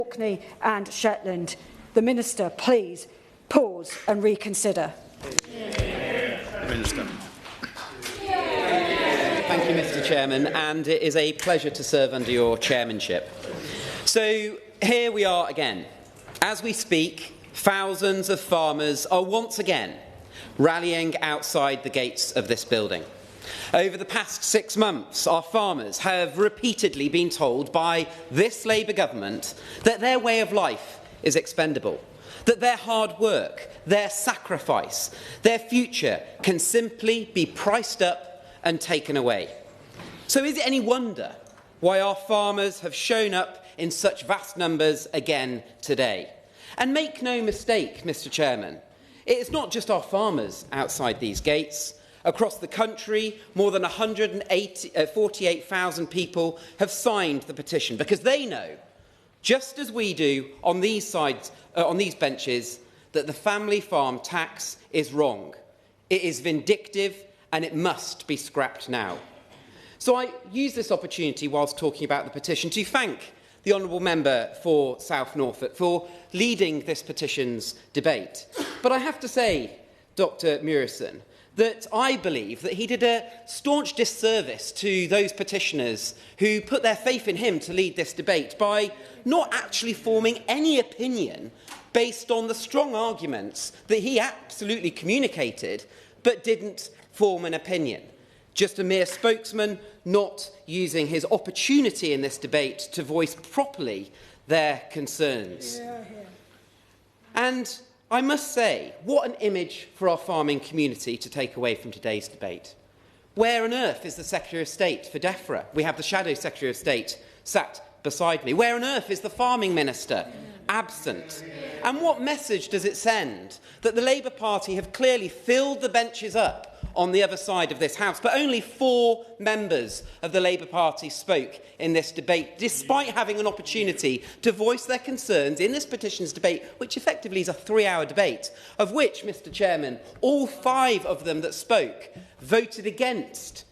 Orkney and Shetland. The Minister, please pause and reconsider. Minister. Thank you, Mr. Chairman, and it is a pleasure to serve under your chairmanship. So here we are again. As we speak, thousands of farmers are once again rallying outside the gates of this building. Over the past 6 months, our farmers have repeatedly been told by this Labour government that their way of life is expendable, that their hard work, their sacrifice, their future can simply be priced up and taken away. So is it any wonder why our farmers have shown up in such vast numbers again today? And make no mistake, Mr. Chairman, it is not just our farmers outside these gates. Across the country, more than 148,000 people have signed the petition because they know, just as we do on these sides, on these benches, that the family farm tax is wrong. It is vindictive and it must be scrapped now. So I use this opportunity whilst talking about the petition to thank the Honourable Member for South Norfolk for leading this petitions debate. But I have to say, Dr Murison, that I believe that he did a staunch disservice to those petitioners who put their faith in him to lead this debate by not actually forming any opinion based on the strong arguments that he absolutely communicated but didn't form an opinion. Just a mere spokesman, not using his opportunity in this debate to voice properly their concerns. And I must say, what an image for our farming community to take away from today's debate. Where on earth is the Secretary of State for DEFRA? We have the Shadow Secretary of State sat beside me. Where on earth is the Farming Minister? Absent. And what message does it send that the Labour Party have clearly filled the benches up on the other side of this House, but only 4 members of the Labour Party spoke in this debate, despite having an opportunity to voice their concerns in this petitions debate, which effectively is a 3-hour debate, of which, Mr Chairman, all 5 of them that spoke voted against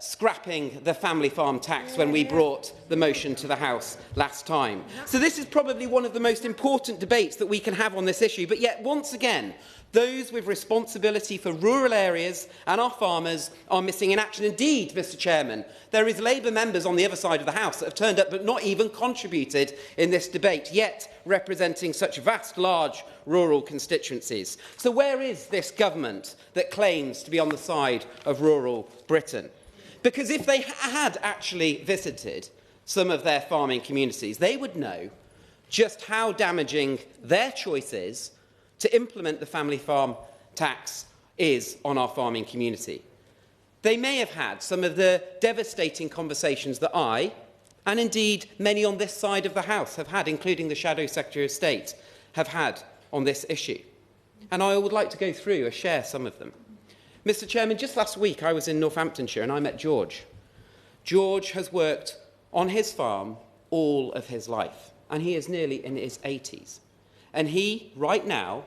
scrapping the family farm tax when we brought the motion to the House last time. So this is probably one of the most important debates that we can have on this issue, but yet once again, those with responsibility for rural areas and our farmers are missing in action. Indeed, Mr Chairman, there is Labour members on the other side of the House that have turned up but not even contributed in this debate, yet representing such vast, large rural constituencies. So where is this government that claims to be on the side of rural Britain? Because if they had actually visited some of their farming communities, they would know just how damaging their choice is to implement the family farm tax is on our farming community. They may have had some of the devastating conversations that I, and indeed many on this side of the House, have had, including the Shadow Secretary of State, have had on this issue. And I would like to go through and share some of them. Mr Chairman, just last week I was in Northamptonshire and I met George. George has worked on his farm all of his life, and he is nearly in his 80s. And he, right now,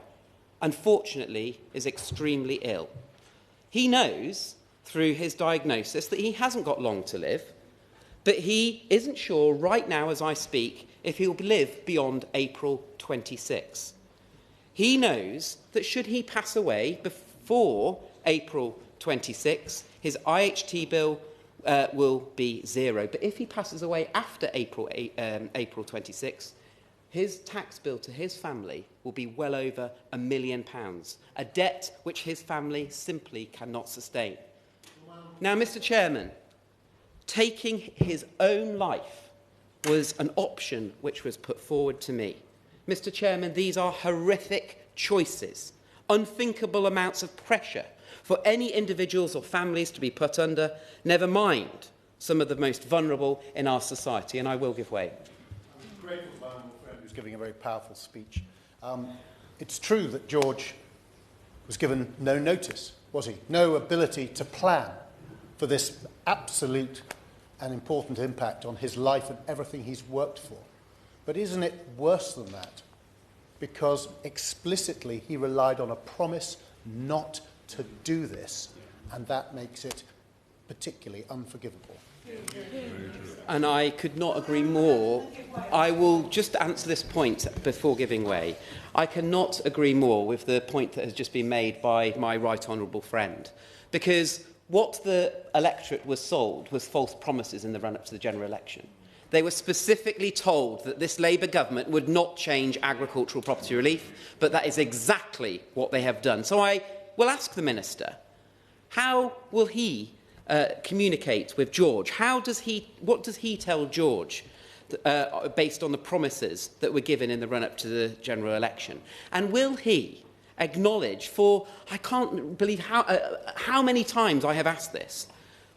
unfortunately, is extremely ill. He knows, through his diagnosis, that he hasn't got long to live, but he isn't sure right now, as I speak, if he'll live beyond April 26. He knows that should he pass away before April 26, his IHT bill will be 0. But if he passes away after April 26, his tax bill to his family will be well over £1 million, a debt which his family simply cannot sustain. Now, Mr Chairman, taking his own life was an option which was put forward to me. Mr Chairman, these are horrific choices, unthinkable amounts of pressure for any individuals or families to be put under, never mind some of the most vulnerable in our society, and I will give way. Who's giving a very powerful speech. It's true that George was given no notice, was he? No ability to plan for this absolute and important impact on his life and everything he's worked for. But isn't it worse than that? Because explicitly he relied on a promise not to do this, and that makes it particularly unforgivable. And I could not agree more. I will just answer this point before giving way. I cannot agree more with the point that has just been made by my right honourable friend, because what the electorate was sold was false promises in the run-up to the general election. They were specifically told that this Labour government would not change agricultural property relief, but that is exactly what they have done. So I will ask the Minister, how will he communicate with George? What does he tell George based on the promises that were given in the run-up to the general election? And will he acknowledge, for I can't believe how many times I have asked this,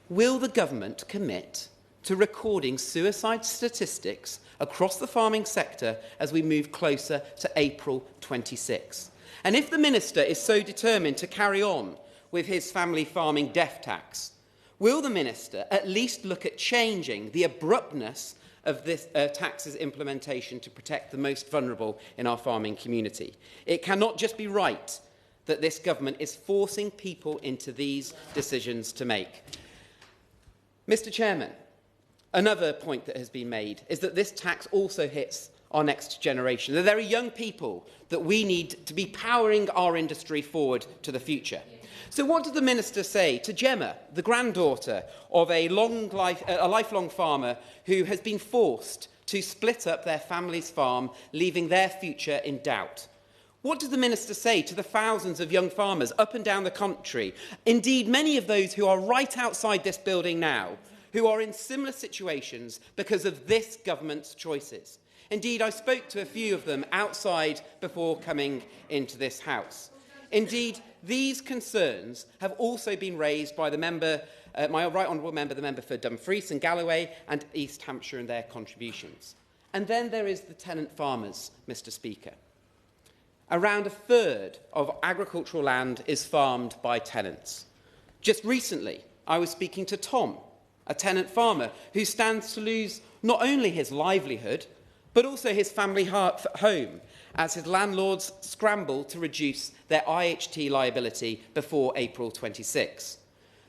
will the government commit to recording suicide statistics across the farming sector as we move closer to April 26? And if the Minister is so determined to carry on with his family farming death tax, will the Minister at least look at changing the abruptness of this tax's implementation to protect the most vulnerable in our farming community? It cannot just be right that this government is forcing people into these decisions to make. Mr. Chairman, another point that has been made is that this tax also hits our next generation. There are young people that we need to be powering our industry forward to the future. So what did the Minister say to Gemma, the granddaughter of a lifelong farmer who has been forced to split up their family's farm, leaving their future in doubt? What does the Minister say to the thousands of young farmers up and down the country, indeed many of those who are right outside this building now, who are in similar situations because of this government's choices? Indeed, I spoke to a few of them outside before coming into this House. Indeed, these concerns have also been raised by the member, my right honourable member, the member for Dumfries and Galloway and East Hampshire and their contributions. And then there is the tenant farmers, Mr. Speaker. Around a third of agricultural land is farmed by tenants. Just recently, I was speaking to Tom, a tenant farmer who stands to lose not only his livelihood, but also his family home, as his landlords scramble to reduce their IHT liability before April 26.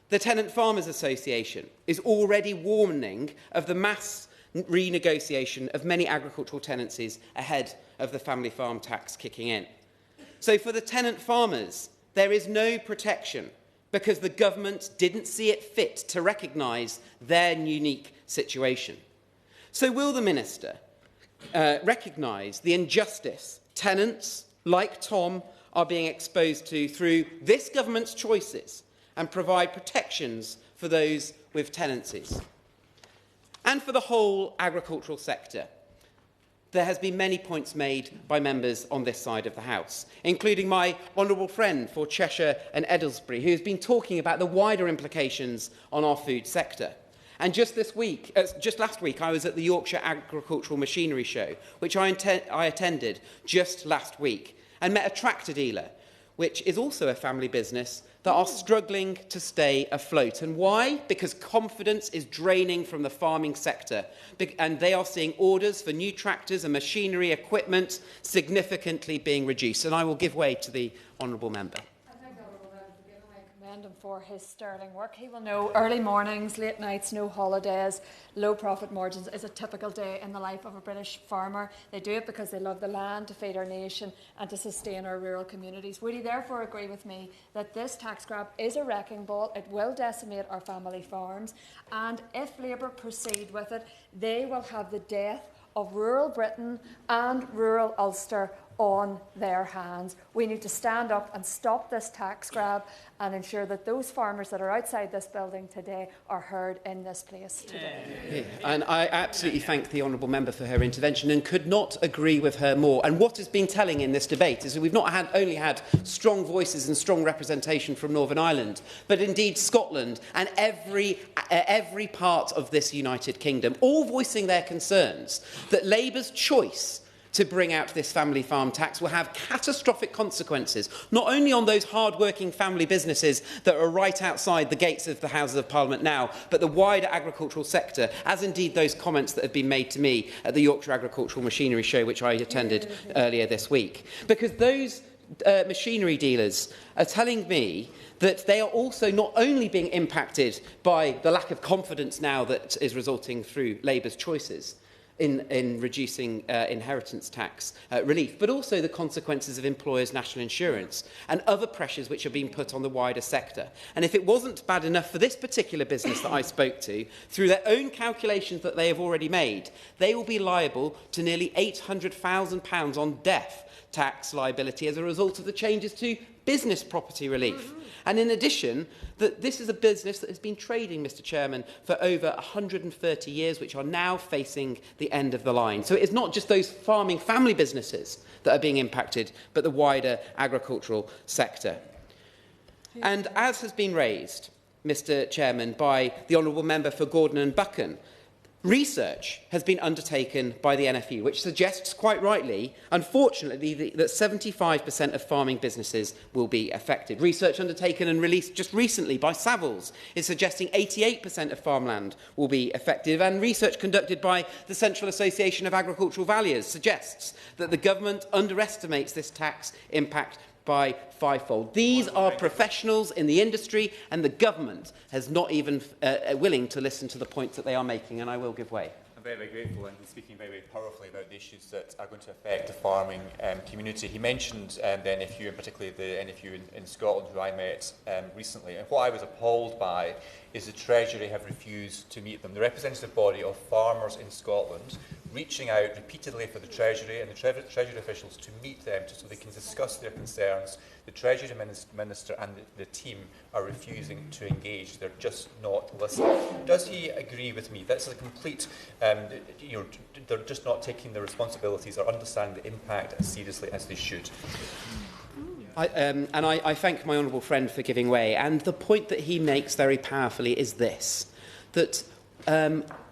The Tenant Farmers Association is already warning of the mass renegotiation of many agricultural tenancies ahead of the family farm tax kicking in. So for the tenant farmers, there is no protection because the government didn't see it fit to recognise their unique situation. So will the Minister recognise the injustice tenants like Tom are being exposed to through this government's choices and provide protections for those with tenancies? And for the whole agricultural sector, there has been many points made by members on this side of the House, including my honourable friend for Cheshire and Edelsbury, who has been talking about the wider implications on our food sector. And just last week, I was at the Yorkshire Agricultural Machinery Show, which I attended just last week, and met a tractor dealer, which is also a family business, that are struggling to stay afloat. And why? Because confidence is draining from the farming sector, and they are seeing orders for new tractors and machinery equipment significantly being reduced. And I will give way to the honourable member. Him for his sterling work. He will know early mornings, late nights, no holidays, low profit margins is a typical day in the life of a British farmer. They do it because they love the land, to feed our nation and to sustain our rural communities. Would he therefore agree with me that this tax grab is a wrecking ball? It will decimate our family farms, and if Labour proceed with it, they will have the death of rural Britain and rural Ulster on their hands. We need to stand up and stop this tax grab and ensure that those farmers that are outside this building today are heard in this place today. Yeah. And I absolutely thank the honourable member for her intervention and could not agree with her more. And what has been telling in this debate is that we've not only had strong voices and strong representation from Northern Ireland, but indeed Scotland and every part of this United Kingdom, all voicing their concerns that Labour's choice to bring out this family farm tax will have catastrophic consequences, not only on those hard-working family businesses that are right outside the gates of the Houses of Parliament now, but the wider agricultural sector, as indeed those comments that have been made to me at the Yorkshire Agricultural Machinery Show, which I attended earlier this week. Because those machinery dealers are telling me that they are also not only being impacted by the lack of confidence now that is resulting through Labour's choices in reducing inheritance tax relief, but also the consequences of employers' national insurance and other pressures which are being put on the wider sector. And if it wasn't bad enough for this particular business that I spoke to, through their own calculations that they have already made, they will be liable to nearly £800,000 on death tax liability as a result of the changes to business property relief. And in addition, this is a business that has been trading, Mr Chairman, for over 130 years, which are now facing the end of the line. So it is not just those farming family businesses that are being impacted, but the wider agricultural sector. And as has been raised, Mr Chairman, by the Honourable Member for Gordon and Buchan, research has been undertaken by the NFU, which suggests, quite rightly, unfortunately, that 75% of farming businesses will be affected. Research undertaken and released just recently by Savills is suggesting 88% of farmland will be affected, and research conducted by the Central Association of Agricultural Valuers suggests that the government underestimates this tax impact by fivefold. These are professionals in the industry, and the government has not even willing to listen to the points that they are making, and I will give way. I'm very, very grateful, and he's speaking very, very powerfully about the issues that are going to affect the farming community. He mentioned the NFU, and particularly the NFU in Scotland, who I met recently. And what I was appalled by is the Treasury have refused to meet them. The representative body of farmers in Scotland reaching out repeatedly for the Treasury and the Treasury officials to meet them so they can discuss their concerns. The Treasury Minister and the team are refusing to engage. They're just not listening. Does he agree with me? That's a complete, they're just not taking the responsibilities or understanding the impact as seriously as they should. I thank my honourable friend for giving way. And the point that he makes very powerfully is this, that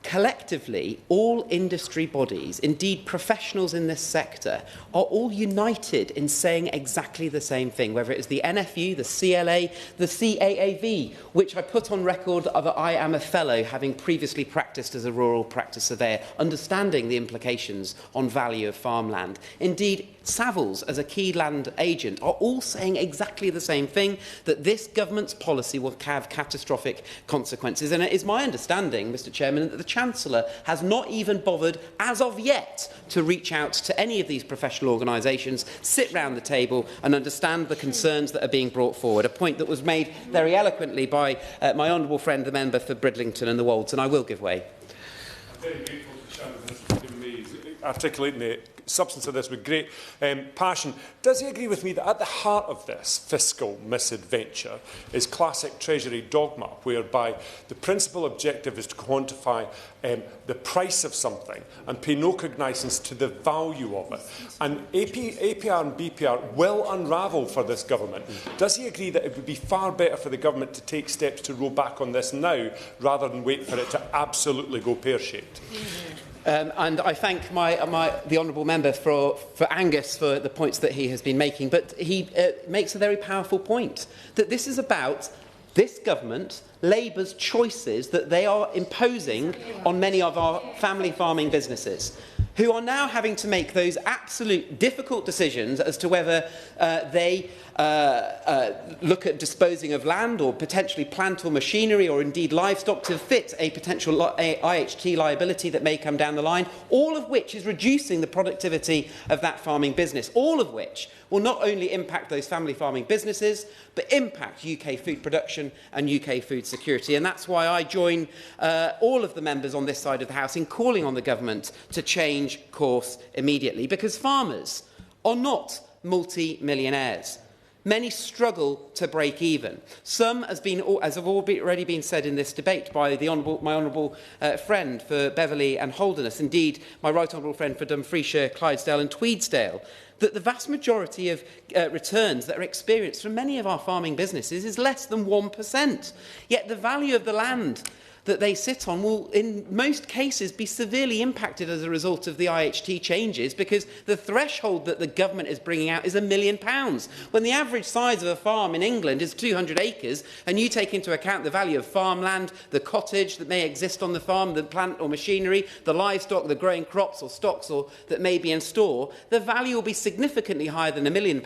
collectively, all industry bodies, indeed professionals in this sector, are all united in saying exactly the same thing, whether it is the NFU, the CLA, the CAAV, which I put on record that I am a fellow, having previously practised as a rural practice surveyor, understanding the implications on value of farmland. Indeed, Savills, as a key land agent, are all saying exactly the same thing, that this government's policy will have catastrophic consequences. And it is my understanding, Mr Chairman, that the Chancellor has not even bothered, as of yet, to reach out to any of these professional organisations, sit round the table and understand the concerns that are being brought forward, a point that was made very eloquently by my honourable friend, the member for Bridlington and the Wolds, and I will give way. I'm very grateful to Shannon for giving me articulating the substance of this with great passion. Does he agree with me that at the heart of this fiscal misadventure is classic Treasury dogma, whereby the principal objective is to quantify the price of something and pay no cognizance to the value of it? And APR and BPR will unravel for this government. Does he agree that it would be far better for the government to take steps to roll back on this now, rather than wait for it to absolutely go pear-shaped? And I thank the honourable member for Angus for the points that he has been making. But he makes a very powerful point, that this is about this government, Labour's choices that they are imposing on many of our family farming businesses, who are now having to make those absolute difficult decisions as to whether they look at disposing of land or potentially plant or machinery or indeed livestock to fit a potential IHT liability that may come down the line, all of which is reducing the productivity of that farming business, all of which will not only impact those family farming businesses, but impact UK food production and UK food security. And that's why I join all of the members on this side of the House in calling on the government to change course immediately, because farmers are not multi-millionaires. Many struggle to break even. Some, as have already been said in this debate by my honourable friend for Beverley and Holderness, indeed my right honourable friend for Dumfriesshire, Clydesdale and Tweedsdale, that the vast majority of returns that are experienced from many of our farming businesses is less than 1%. Yet the value of the land that they sit on will, in most cases, be severely impacted as a result of the IHT changes, because the threshold that the government is bringing out is £1 million, when the average size of a farm in England is 200 acres, and you take into account the value of farmland, the cottage that may exist on the farm, the plant or machinery, the livestock, the growing crops or stocks that may be in store, the value will be significantly higher than £1 million,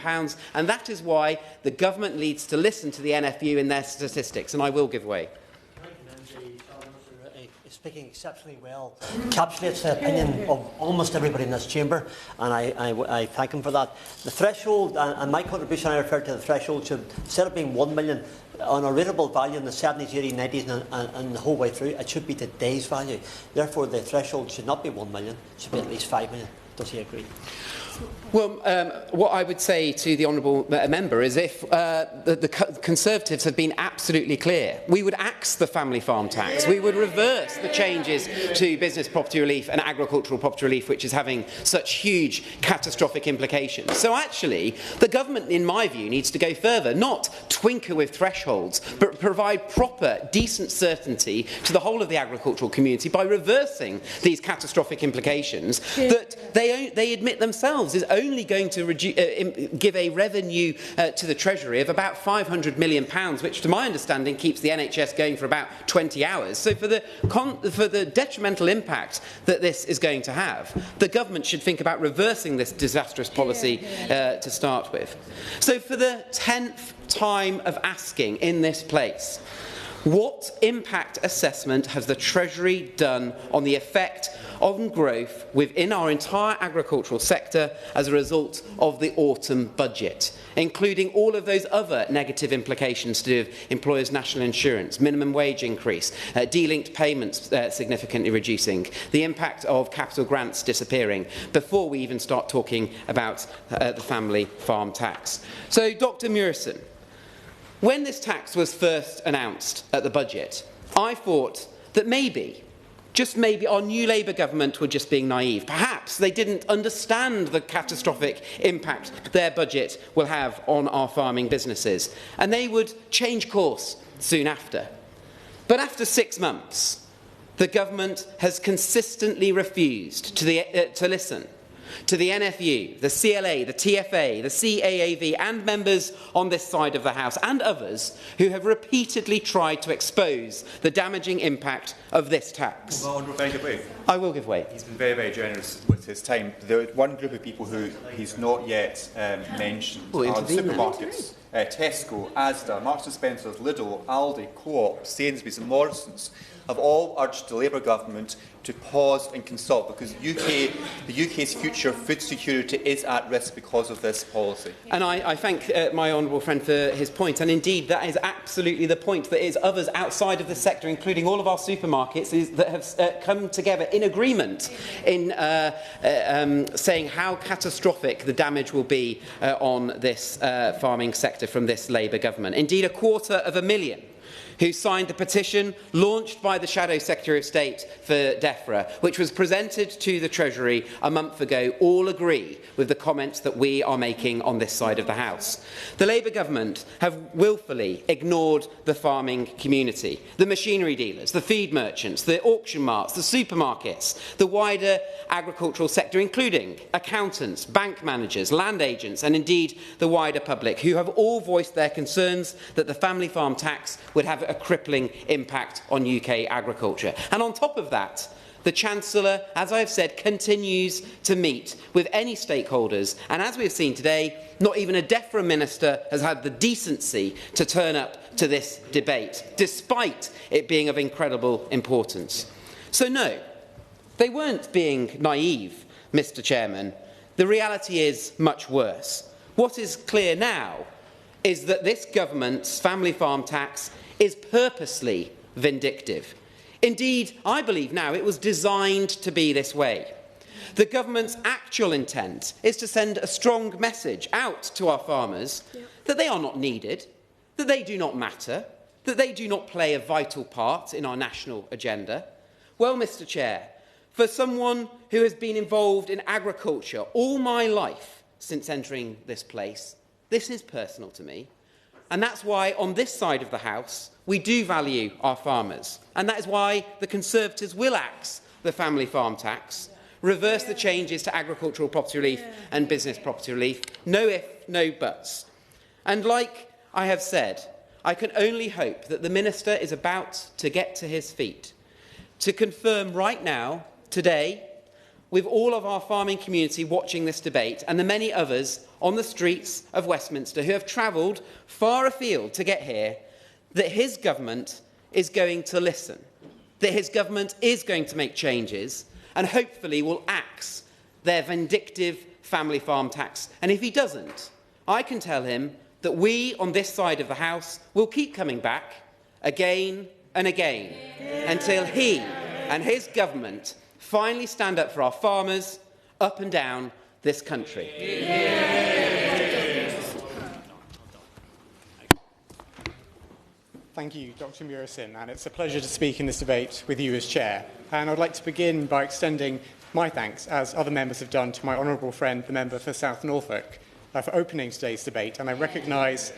and that is why the government needs to listen to the NFU in their statistics, and I will give way. Speaking exceptionally well, encapsulates the opinion of almost everybody in this chamber, and I thank him for that. The threshold, and my contribution, I referred to the threshold, should, instead of being 1 million, on a rateable value in the 70s, 80s, 90s and the whole way through, it should be today's value. Therefore, the threshold should not be 1 million, it should be at least 5 million. Does he agree? Well, what I would say to the honourable member is if the Conservatives had been absolutely clear, we would axe the family farm tax, we would reverse the changes to business property relief and agricultural property relief, which is having such huge catastrophic implications. So actually, the government, in my view, needs to go further, not twinker with thresholds, but provide proper, decent certainty to the whole of the agricultural community by reversing these catastrophic implications that they admit themselves is only going to give a revenue to the Treasury of about £500 million, which, to my understanding, keeps the NHS going for about 20 hours. So for the detrimental impact that this is going to have, the government should think about reversing this disastrous policy to start with. So for the 10th time of asking in this place, what impact assessment has the Treasury done on the effect on growth within our entire agricultural sector as a result of the autumn budget, including all of those other negative implications to do with employers' national insurance, minimum wage increase, de-linked payments significantly reducing, the impact of capital grants disappearing, before we even start talking about the family farm tax. So, Dr. Murison, when this tax was first announced at the budget, I thought that maybe, just maybe, our new Labour government were just being naive. Perhaps they didn't understand the catastrophic impact their budget will have on our farming businesses, and they would change course soon after. But after 6 months, the government has consistently refused to listen to the NFU, the CLA, the TFA, the CAAV and members on this side of the House and others who have repeatedly tried to expose the damaging impact of this tax. Well, Honourable Member, give way. I will give way. He's been very, very generous with his time. The one group of people who he's not yet mentioned are the supermarkets. Tesco, Asda, Marks and Spencer's, Lidl, Aldi, Co-op, Sainsbury's and Morrison's have all urged the Labour government to pause and consult, because the UK's future food security is at risk because of this policy. And I thank my honourable friend for his point, and indeed that is absolutely the point. That is others outside of the sector, including all of our supermarkets, that have come together in agreement in saying how catastrophic the damage will be on this farming sector from this Labour government. Indeed, 250,000 who signed the petition launched by the Shadow Secretary of State for DEFRA, which was presented to the Treasury a month ago, all agree with the comments that we are making on this side of the House. The Labour government have willfully ignored the farming community, the machinery dealers, the feed merchants, the auction marts, the supermarkets, the wider agricultural sector, including accountants, bank managers, land agents, and indeed the wider public, who have all voiced their concerns that the family farm tax would have a crippling impact on UK agriculture. And on top of that, the Chancellor, as I have said, continues to meet with any stakeholders, and as we have seen today, not even a DEFRA minister has had the decency to turn up to this debate, despite it being of incredible importance. So no, they weren't being naive, Mr. Chairman. The reality is much worse. What is clear now is that this government's family farm tax is purposely vindictive. Indeed, I believe now it was designed to be this way. The government's actual intent is to send a strong message out to our farmers that they are not needed, that they do not matter, that they do not play a vital part in our national agenda. Well, Mr. Chair, for someone who has been involved in agriculture all my life since entering this place, this is personal to me. And that's why, on this side of the House, we do value our farmers. And that is why the Conservatives will axe the family farm tax, reverse the changes to agricultural property relief and business property relief. No if, no buts. And like I have said, I can only hope that the Minister is about to get to his feet to confirm right now, today, with all of our farming community watching this debate and the many others on the streets of Westminster who have travelled far afield to get here, that his government is going to listen, that his government is going to make changes and hopefully will axe their vindictive family farm tax. And if he doesn't, I can tell him that we on this side of the House will keep coming back again and again until he and his government finally stand up for our farmers up and down this country. Thank you, Dr Murison, and it's a pleasure to speak in this debate with you as Chair. And I'd like to begin by extending my thanks, as other members have done, to my honourable friend, the member for South Norfolk, for opening today's debate, and I recognise